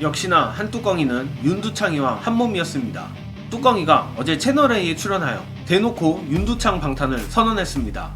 역시나 한뚜껑이는 윤두창이와 한몸이었습니다. 뚜껑이가 어제 채널A에 출연하여 대놓고 윤두창 방탄을 선언했습니다.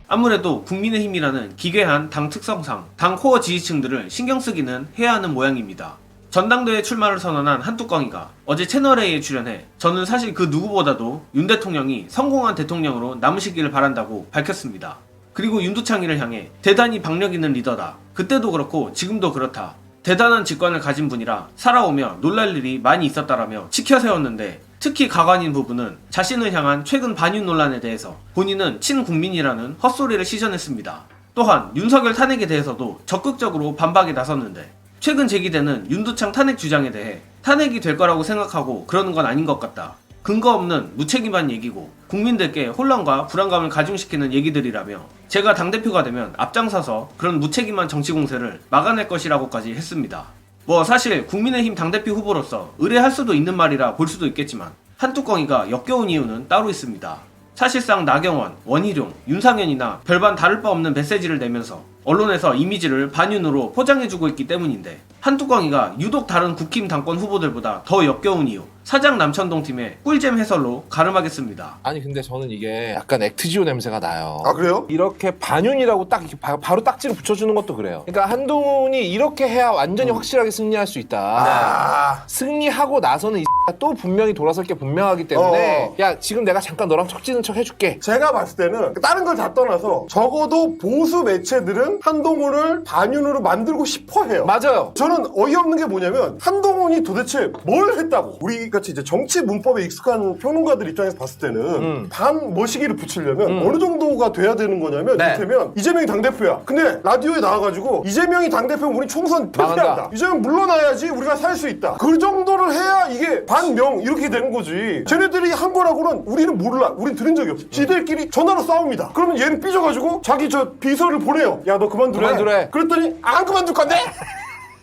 아무래도 국민의힘이라는 기괴한 당 특성상 당 코어 지지층들을 신경쓰기는 해야 하는 모양입니다. 전당대회 출마를 선언한 한뚜껑이가 어제 채널A에 출연해 저는 사실 그 누구보다도 윤 대통령이 성공한 대통령으로 남으시기를 바란다고 밝혔습니다. 그리고 윤두창이를 향해 대단히 박력 있는 리더다. 그때도 그렇고 지금도 그렇다. 대단한 직관을 가진 분이라 살아오며 놀랄 일이 많이 있었다라며 치켜세웠는데 특히 가관인 부분은 자신을 향한 최근 반윤 논란에 대해서 본인은 친국민이라는 헛소리를 시전했습니다. 또한 윤석열 탄핵에 대해서도 적극적으로 반박에 나섰는데 최근 제기되는 윤두창 탄핵 주장에 대해 탄핵이 될 거라고 생각하고 그러는 건 아닌 것 같다. 근거 없는 무책임한 얘기고 국민들께 혼란과 불안감을 가중시키는 얘기들이라며 제가 당대표가 되면 앞장서서 그런 무책임한 정치 공세를 막아낼 것이라고까지 했습니다. 뭐 사실 국민의힘 당대표 후보로서 의뢰할 수도 있는 말이라 볼 수도 있겠지만 한뚜껑이가 역겨운 이유는 따로 있습니다. 사실상 나경원, 원희룡, 윤상현이나 별반 다를 바 없는 메시지를 내면서 언론에서 이미지를 반윤으로 포장해주고 있기 때문인데 한뚜껑이가 유독 다른 국힘 당권 후보들보다 더 역겨운 이유 사장 남천동 팀의 꿀잼 해설로 가름하겠습니다. 아니 근데 저는 이게 약간 액트지오 냄새가 나요. 아 그래요? 이렇게 반윤이라고 딱 이렇게 바로 딱지를 붙여주는 것도 그래요. 그러니까 한동훈이 이렇게 해야 완전히 확실하게 승리할 수 있다. 아. 승리하고 나서는 또 분명히 돌아설 게 분명하기 때문에 야 지금 내가 잠깐 너랑 척지는 척 해줄게. 제가 봤을 때는 다른 걸 다 떠나서 적어도 보수 매체들은 한동훈을 반윤으로 만들고 싶어 해요. 맞아요. 저는 어이없는 게 뭐냐면 한동훈이 도대체 뭘 했다고 우리 같이 이제 정치 문법에 익숙한 평론가들 입장에서 봤을 때는 반 머시기를 붙이려면 어느 정도가 돼야 되는 거냐면 네. 이를테면 이재명이 당대표야. 근데 라디오에 나와가지고 이재명이 당대표면 우리 총선 패배한다. 망한다. 이재명 물러나야지 우리가 살 수 있다. 그 정도를 해야 이게 반명 이렇게 되는 거지. 쟤네들이 한 거라고는 우리는 몰라. 우린 들은 적이 없어. 지들끼리 전화로 싸웁니다. 그러면 얘는 삐져가지고 자기 저 비서를 보내요. 야 너 그만두래. 그랬더니 안 그만둘 건데?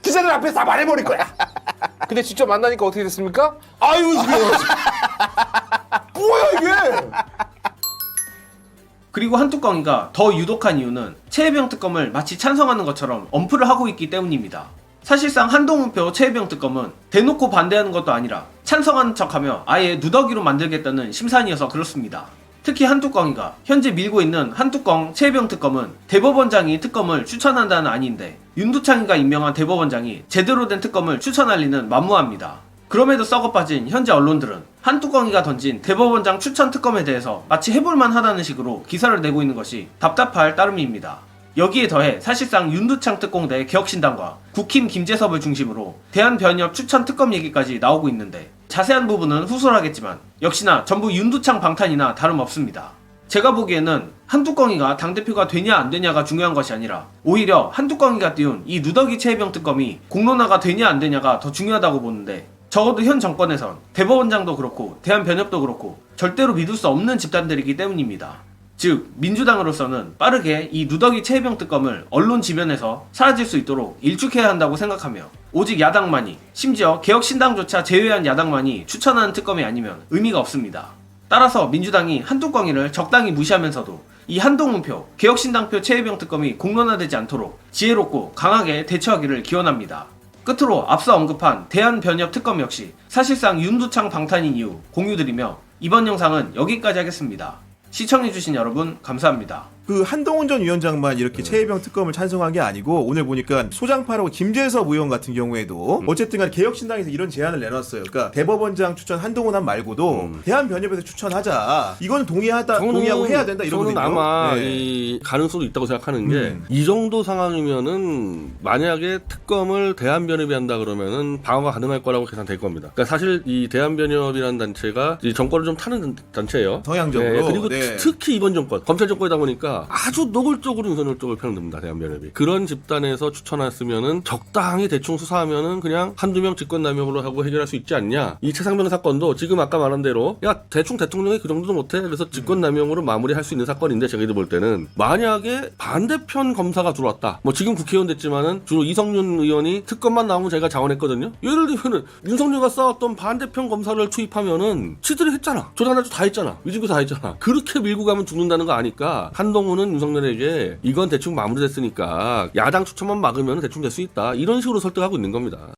기자들 앞에서 다 말해버릴 거야. 근데 직접 만나니까 어떻게 됐습니까? 아유 이게 뭐야 이게? 그리고 한뚜껑이가 더 유독한 이유는 최혜병 특검을 마치 찬성하는 것처럼 엄프를 하고 있기 때문입니다. 사실상 한동훈표 최혜병 특검은 대놓고 반대하는 것도 아니라 찬성하는 척하며 아예 누더기로 만들겠다는 심산이어서 그렇습니다. 특히 한뚜껑이가 현재 밀고 있는 한뚜껑 최혜병 특검은 대법원장이 특검을 추천한다는 아닌데 윤두창이가 임명한 대법원장이 제대로 된 특검을 추천할 리는 만무합니다. 그럼에도 썩어빠진 현재 언론들은 한뚜껑이가 던진 대법원장 추천 특검에 대해서 마치 해볼만 하다는 식으로 기사를 내고 있는 것이 답답할 따름입니다. 여기에 더해 사실상 윤두창 특공대 개혁신당과 국힘 김재섭을 중심으로 대한변협 추천 특검 얘기까지 나오고 있는데 자세한 부분은 후술하겠지만 역시나 전부 윤두창 방탄이나 다름없습니다. 제가 보기에는 한뚜껑이가 당대표가 되냐 안 되냐가 중요한 것이 아니라 오히려 한뚜껑이가 띄운 이 누더기 최혜병 특검이 공론화가 되냐 안 되냐가 더 중요하다고 보는데 적어도 현 정권에선 대법원장도 그렇고 대한변협도 그렇고 절대로 믿을 수 없는 집단들이기 때문입니다. 즉 민주당으로서는 빠르게 이 누더기 최혜병 특검을 언론 지면에서 사라질 수 있도록 일축해야 한다고 생각하며 오직 야당만이 심지어 개혁신당조차 제외한 야당만이 추천하는 특검이 아니면 의미가 없습니다. 따라서 민주당이 한뚜껑이를 적당히 무시하면서도 이 한동훈표, 개혁신당표 최혜병 특검이 공론화되지 않도록 지혜롭고 강하게 대처하기를 기원합니다. 끝으로 앞서 언급한 대한변협 특검 역시 사실상 윤두창 방탄인 이유 공유드리며 이번 영상은 여기까지 하겠습니다. 시청해주신 여러분 감사합니다. 그 한동훈 전 위원장만 이렇게 최혜병 특검을 찬성한 게 아니고 오늘 보니까 소장파라고 김재섭 의원 같은 경우에도 어쨌든 간에 개혁신당에서 이런 제안을 내놨어요. 그러니까 대법원장 추천 한동훈안 말고도 대한변협에서 추천하자. 이건 동의하고 해야 된다 이러거든요. 저는 아마 네. 이 가능성도 있다고 생각하는 게 이 정도 상황이면은 만약에 특검을 대한변협이 한다 그러면은 방어가 가능할 거라고 계산될 겁니다. 그러니까 사실 이 대한변협이라는 단체가 이 정권을 좀 타는 단체예요. 성향적으로. 네, 그리고 네. 특히 이번 정권 검찰 정권이다 보니까 아주 노골적으로 윤석열 쪽을 편듭니다. 대한변협이. 그런 집단에서 추천했으면은 적당히 대충 수사하면은 그냥 한두 명 직권남용으로 하고 해결할 수 있지 않냐. 이 최상병 사건도 지금 아까 말한 대로 야 대충 대통령이 그 정도도 못해. 그래서 직권남용으로 마무리할 수 있는 사건인데 저희들 볼 때는 만약에 반대편 검사가 들어왔다. 뭐 지금 국회의원 됐지만은 주로 이성윤 의원이 특검만 나오면 제가 자원했거든요. 예를 들면은 윤석열가 쌓았던 반대편 검사를 투입하면은 치들이 했잖아. 조단아도 다 했잖아. 위증도 다 했잖아. 그렇게 밀고 가면 죽는다는 거 아니까 한동 한동훈은 윤석열에게 이건 대충 마무리됐으니까 야당 추천만 막으면 대충 될 수 있다. 이런 식으로 설득하고 있는 겁니다.